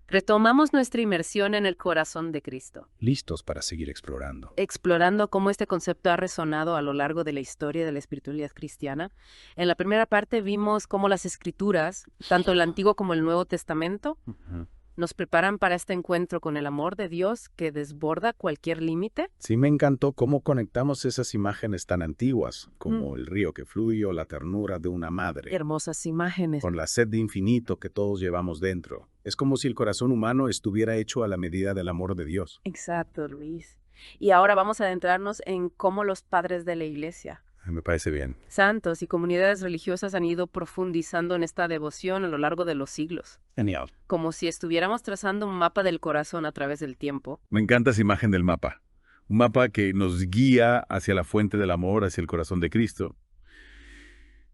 Retomamos nuestra inmersión en el corazón de Cristo, listos para seguir explorando. explorando cómo este concepto ha resonado a lo largo de la historia de la espiritualidad cristiana. En la primera parte vimos cómo las Escrituras, tanto el Antiguo como el Nuevo Testamento, Ujú. nos preparan para este encuentro con el amor de Dios que desborda cualquier límite. Sí, me encantó cómo conectamos esas imágenes tan antiguas, como el río que fluye o la ternura de una madre, Hermosas imágenes. con la sed de infinito que todos llevamos dentro. Es como si el corazón humano estuviera hecho a la medida del amor de Dios. Exacto, Luis. Y ahora vamos a adentrarnos en cómo los padres de la Iglesia, Me parece bien. santos y comunidades religiosas han ido profundizando en esta devoción a lo largo de los siglos, Genial. como si estuviéramos trazando un mapa del corazón a través del tiempo. Me encanta esa imagen del mapa. Un mapa que nos guía hacia la fuente del amor, hacia el corazón de Cristo.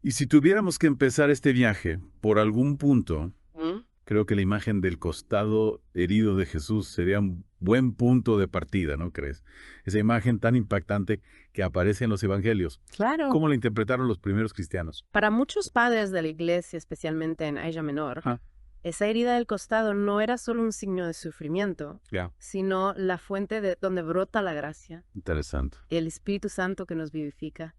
Y si tuviéramos que empezar este viaje por algún punto, ¿Mm? creo que la imagen del costado herido de Jesús sería un buen punto de partida, ¿no crees? Esa imagen tan impactante que aparece en los evangelios. Claro. ¿Cómo la interpretaron los primeros cristianos? Para muchos padres de la Iglesia, especialmente en Asia Menor, Ah, esa herida del costado no era solo un signo de sufrimiento, ya. sino la fuente de donde brota la gracia, Interesante. el Espíritu Santo que nos vivifica.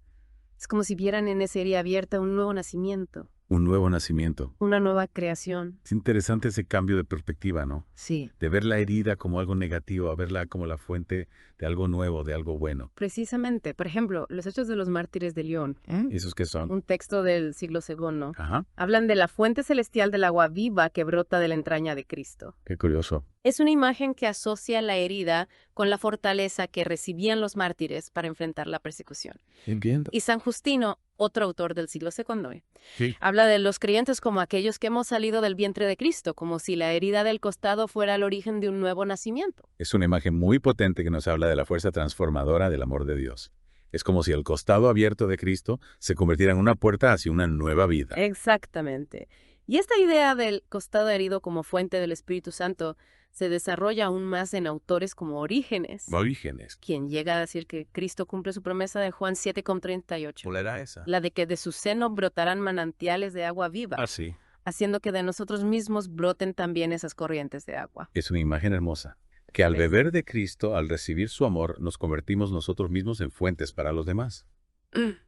Es como si vieran en esa herida abierta un nuevo nacimiento, Un nuevo nacimiento. una nueva creación. Es interesante ese cambio de perspectiva, ¿no? Sí, De ver la herida como algo negativo a verla como la fuente de algo nuevo, de algo bueno. precisamente. Por ejemplo, los Hechos de los Mártires de León, ¿Esos qué son? un texto del siglo II, Ajá, hablan de la fuente celestial del agua viva que brota de la entraña de Cristo. qué curioso. Es una imagen que asocia la herida con la fortaleza que recibían los mártires para enfrentar la persecución. Entiendo. Y San Justino, otro autor del siglo II, Sí. habla de los creyentes como aquellos que hemos salido del vientre de Cristo, como si la herida del costado fuera el origen de un nuevo nacimiento. Es una imagen muy potente que nos habla de la fuerza transformadora del amor de Dios. Es como si el costado abierto de Cristo se convirtiera en una puerta hacia una nueva vida. Exactamente. Y esta idea del costado herido como fuente del Espíritu Santo se desarrolla aún más en autores como Orígenes, Orígenes. quien llega a decir que Cristo cumple su promesa de Juan 7,38, ¿Cuál era esa? la de que de su seno brotarán manantiales de agua viva, Sí. haciendo que de nosotros mismos broten también esas corrientes de agua. Es una imagen hermosa. Que al ¿Ves? beber de Cristo, al recibir su amor, nos convertimos nosotros mismos en fuentes para los demás.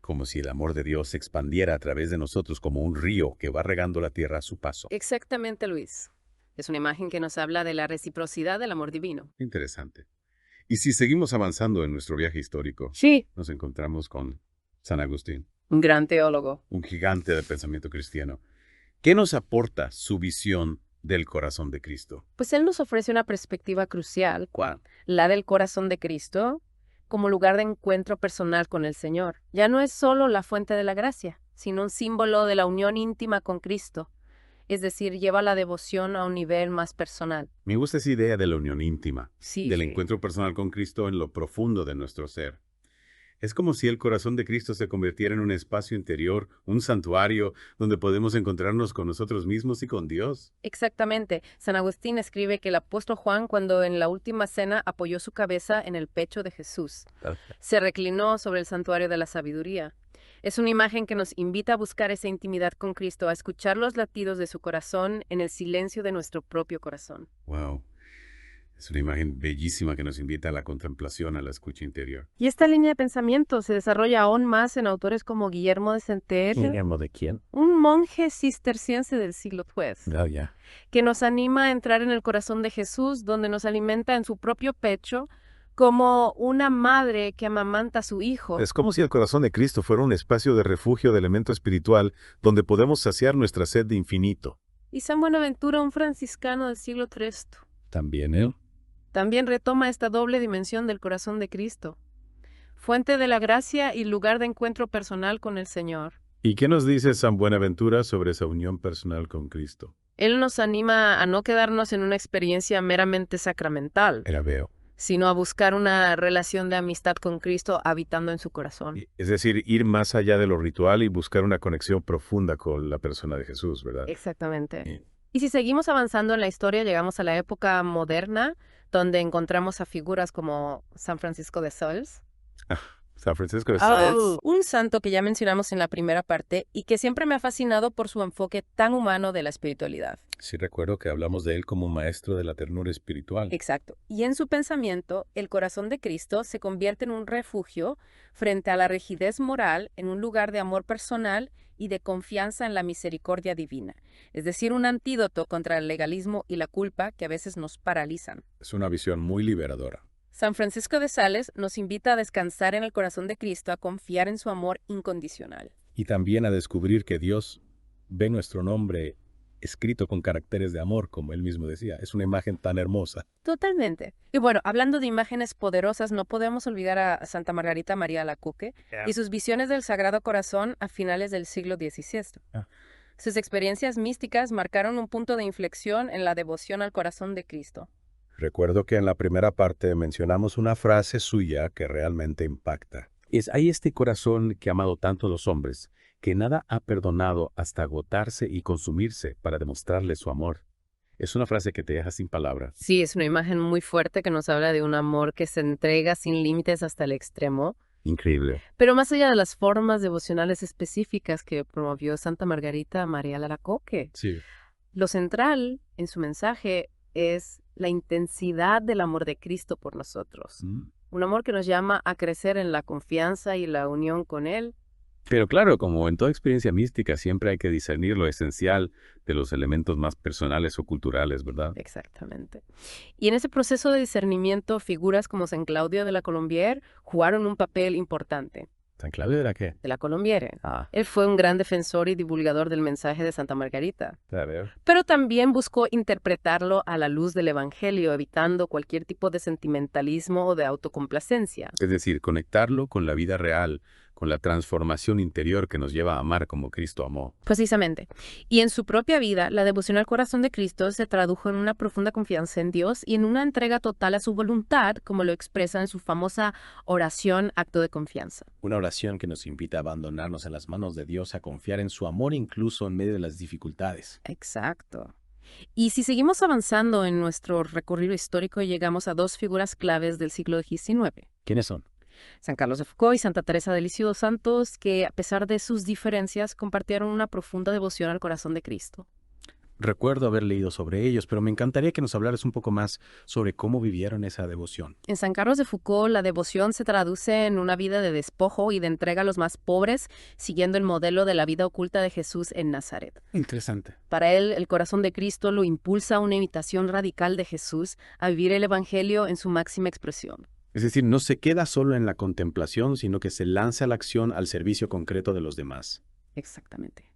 Como si el amor de Dios se expandiera a través de nosotros como un río que va regando la tierra a su paso. Exactamente, Luis. Es una imagen que nos habla de la reciprocidad del amor divino. Interesante. Y si seguimos avanzando en nuestro viaje histórico, Sí, nos encontramos con San Agustín, un gran teólogo. un gigante del pensamiento cristiano. ¿Qué nos aporta su visión del corazón de Cristo? Pues él nos ofrece una perspectiva crucial, ¿Cuál? la del corazón de Cristo, como lugar de encuentro personal con el Señor. Ya no es solo la fuente de la gracia, sino un símbolo de la unión íntima con Cristo. Es decir, lleva la devoción a un nivel más personal. Me gusta esa idea de la unión íntima, Sí, del sí. encuentro personal con Cristo en lo profundo de nuestro ser. Es como si el corazón de Cristo se convirtiera en un espacio interior, un santuario, donde podemos encontrarnos con nosotros mismos y con Dios. Exactamente. San Agustín escribe que el apóstol Juan, cuando en la última cena apoyó su cabeza en el pecho de Jesús, se reclinó sobre el santuario de la sabiduría. Es una imagen que nos invita a buscar esa intimidad con Cristo, a escuchar los latidos de su corazón en el silencio de nuestro propio corazón. Wow. Es una imagen bellísima que nos invita a la contemplación, a la escucha interior. Y esta línea de pensamiento se desarrolla aún más en autores como Guillermo de Senter, ¿De quién? un monje cisterciense del siglo XII, Ya. que nos anima a entrar en el corazón de Jesús, donde nos alimenta en su propio pecho, como una madre que amamanta a su hijo. Es como si el corazón de Cristo fuera un espacio de refugio de elemento espiritual donde podemos saciar nuestra sed de infinito. Y San Buenaventura, un franciscano del siglo III, También él. también retoma esta doble dimensión del corazón de Cristo, fuente de la gracia y lugar de encuentro personal con el Señor. ¿Y qué nos dice San Buenaventura sobre esa unión personal con Cristo? Él nos anima a no quedarnos en una experiencia meramente sacramental, Era veo. sino a buscar una relación de amistad con Cristo habitando en su corazón. Es decir, ir más allá de lo ritual y buscar una conexión profunda con la persona de Jesús, ¿verdad? Exactamente. Y si seguimos avanzando en la historia, llegamos a la época moderna, donde encontramos a figuras como San Francisco de Sales, San Francisco de Sales. un santo que ya mencionamos en la primera parte y que siempre me ha fascinado por su enfoque tan humano de la espiritualidad. Sí recuerdo que hablamos de él como un maestro de la ternura espiritual. Exacto. Y en su pensamiento, el corazón de Cristo se convierte en un refugio frente a la rigidez moral, en un lugar de amor personal y de confianza en la misericordia divina. Es decir, un antídoto contra el legalismo y la culpa que a veces nos paralizan. Es una visión muy liberadora. San Francisco de Sales nos invita a descansar en el corazón de Cristo, a confiar en su amor incondicional. Y también a descubrir que Dios ve nuestro nombre escrito con caracteres de amor, como él mismo decía. Es una imagen tan hermosa. Totalmente. Y bueno, hablando de imágenes poderosas, no podemos olvidar a Santa Margarita María Alacoque y sus visiones del Sagrado Corazón a finales del siglo XVI. Ah. Sus experiencias místicas marcaron un punto de inflexión en la devoción al corazón de Cristo. Recuerdo que en la primera parte mencionamos una frase suya que realmente impacta. Hay este corazón que ha amado tanto a los hombres, que nada ha perdonado hasta agotarse y consumirse para demostrarle su amor. Es una frase que te deja sin palabras. Sí, es una imagen muy fuerte que nos habla de un amor que se entrega sin límites hasta el extremo. Increíble. Pero más allá de las formas devocionales específicas que promovió Santa Margarita María Alacoque, Sí. lo central en su mensaje es la intensidad del amor de Cristo por nosotros. Un amor que nos llama a crecer en la confianza y la unión con Él. Pero claro, como en toda experiencia mística, siempre hay que discernir lo esencial de los elementos más personales o culturales, ¿verdad? Exactamente. Y en ese proceso de discernimiento, figuras como San Claudio de la Colombière jugaron un papel importante. ¿San Claudio era qué? De la Colombière. Ah, Él fue un gran defensor y divulgador del mensaje de Santa Margarita, ya veo. pero también buscó interpretarlo a la luz del Evangelio, evitando cualquier tipo de sentimentalismo o de autocomplacencia. Es decir, conectarlo con la vida real, con la transformación interior que nos lleva a amar como Cristo amó. Precisamente. Y en su propia vida, la devoción al corazón de Cristo se tradujo en una profunda confianza en Dios y en una entrega total a su voluntad, como lo expresa en su famosa oración Acto de Confianza. Una oración que nos invita a abandonarnos en las manos de Dios, a confiar en su amor incluso en medio de las dificultades. Exacto. Y si seguimos avanzando en nuestro recorrido histórico, llegamos a dos figuras claves del siglo XIX. ¿Quiénes son? San Carlos de Foucault y Santa Teresa de Lisieux dos Santos, que a pesar de sus diferencias compartieron una profunda devoción al corazón de Cristo. Recuerdo haber leído sobre ellos, pero me encantaría que nos hablaras un poco más sobre cómo vivieron esa devoción. En San Carlos de Foucault, la devoción se traduce en una vida de despojo y de entrega a los más pobres, siguiendo el modelo de la vida oculta de Jesús en Nazaret. Interesante. Para él, el corazón de Cristo lo impulsa a una imitación radical de Jesús, a vivir el Evangelio en su máxima expresión. Es decir, no se queda solo en la contemplación, sino que se lanza a la acción al servicio concreto de los demás. Exactamente.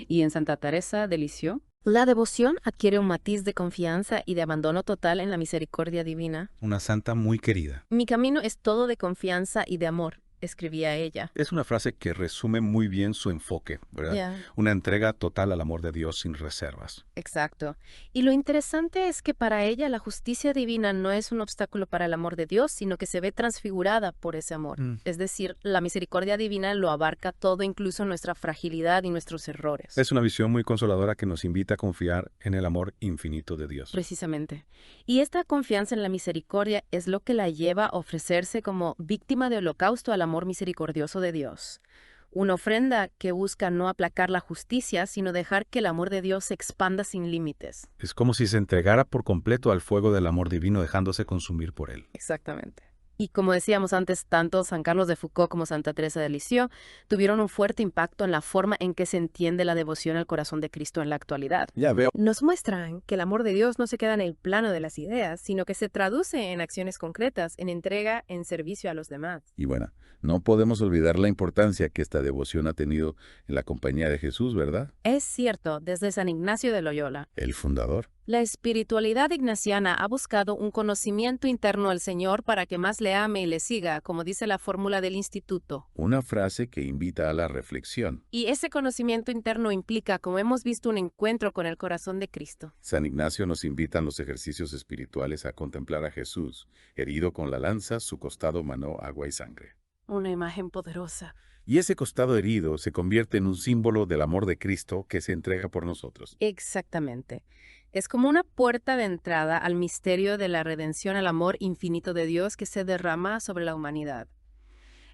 Y en Santa Teresa de Lisieux, la devoción adquiere un matiz de confianza y de abandono total en la misericordia divina. Una santa muy querida. Mi camino es todo de confianza y de amor, escribía ella. Es una frase que resume muy bien su enfoque, ¿verdad? Una entrega total al amor de Dios sin reservas. Exacto. Y lo interesante es que para ella la justicia divina no es un obstáculo para el amor de Dios, sino que se ve transfigurada por ese amor. Es decir, la misericordia divina lo abarca todo, incluso nuestra fragilidad y nuestros errores. Es una visión muy consoladora que nos invita a confiar en el amor infinito de Dios. Precisamente. Y esta confianza en la misericordia es lo que la lleva a ofrecerse como víctima de holocausto al amor misericordioso de Dios. Una ofrenda que busca no aplacar la justicia, sino dejar que el amor de Dios se expanda sin límites. Es como si se entregara por completo al fuego del amor divino, dejándose consumir por él. Exactamente. Y como decíamos antes, tanto San Carlos de Foucault como Santa Teresa de Lisieux tuvieron un fuerte impacto en la forma en que se entiende la devoción al corazón de Cristo en la actualidad. Ya veo. Nos muestran que el amor de Dios no se queda en el plano de las ideas, sino que se traduce en acciones concretas, en entrega, en servicio a los demás. Y bueno, no podemos olvidar la importancia que esta devoción ha tenido en la compañía de Jesús, ¿verdad? Es cierto, desde San Ignacio de Loyola. El fundador. La espiritualidad ignaciana ha buscado un conocimiento interno al Señor para que más le ame y le siga, como dice la fórmula del instituto. Una frase que invita a la reflexión. Y ese conocimiento interno implica, como hemos visto, un encuentro con el corazón de Cristo. San Ignacio nos invita en los ejercicios espirituales a contemplar a Jesús, herido con la lanza, su costado manó agua y sangre. Una imagen poderosa. Y ese costado herido se convierte en un símbolo del amor de Cristo que se entrega por nosotros. Exactamente. Es como una puerta de entrada al misterio de la redención, al amor infinito de Dios que se derrama sobre la humanidad.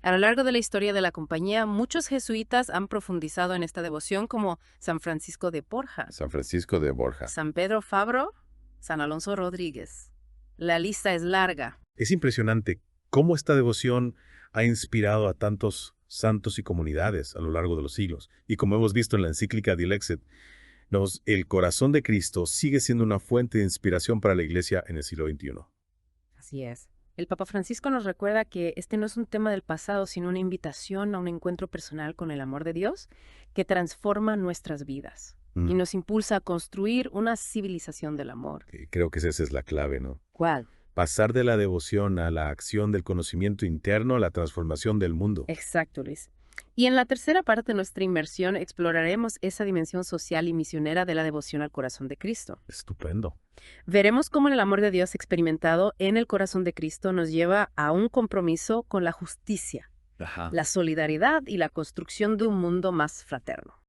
A lo largo de la historia de la compañía, muchos jesuitas han profundizado en esta devoción, como San Francisco de Borja, San Francisco de Borja. San Pedro Fabro, San Alonso Rodríguez. La lista es larga. Es impresionante cómo esta devoción ha inspirado a tantos santos y comunidades a lo largo de los siglos. Y como hemos visto en la encíclica Dilexit, el corazón de Cristo sigue siendo una fuente de inspiración para la Iglesia en el siglo XXI. Así es. El Papa Francisco nos recuerda que este no es un tema del pasado, sino una invitación a un encuentro personal con el amor de Dios que transforma nuestras vidas y nos impulsa a construir una civilización del amor. Creo que esa es la clave, ¿no? ¿Cuál? Pasar de la devoción a la acción del conocimiento interno a la transformación del mundo. Exacto, Luis. Y en la tercera parte de nuestra inmersión exploraremos esa dimensión social y misionera de la devoción al corazón de Cristo. Estupendo. Veremos cómo el amor de Dios experimentado en el corazón de Cristo nos lleva a un compromiso con la justicia, la solidaridad y la construcción de un mundo más fraterno.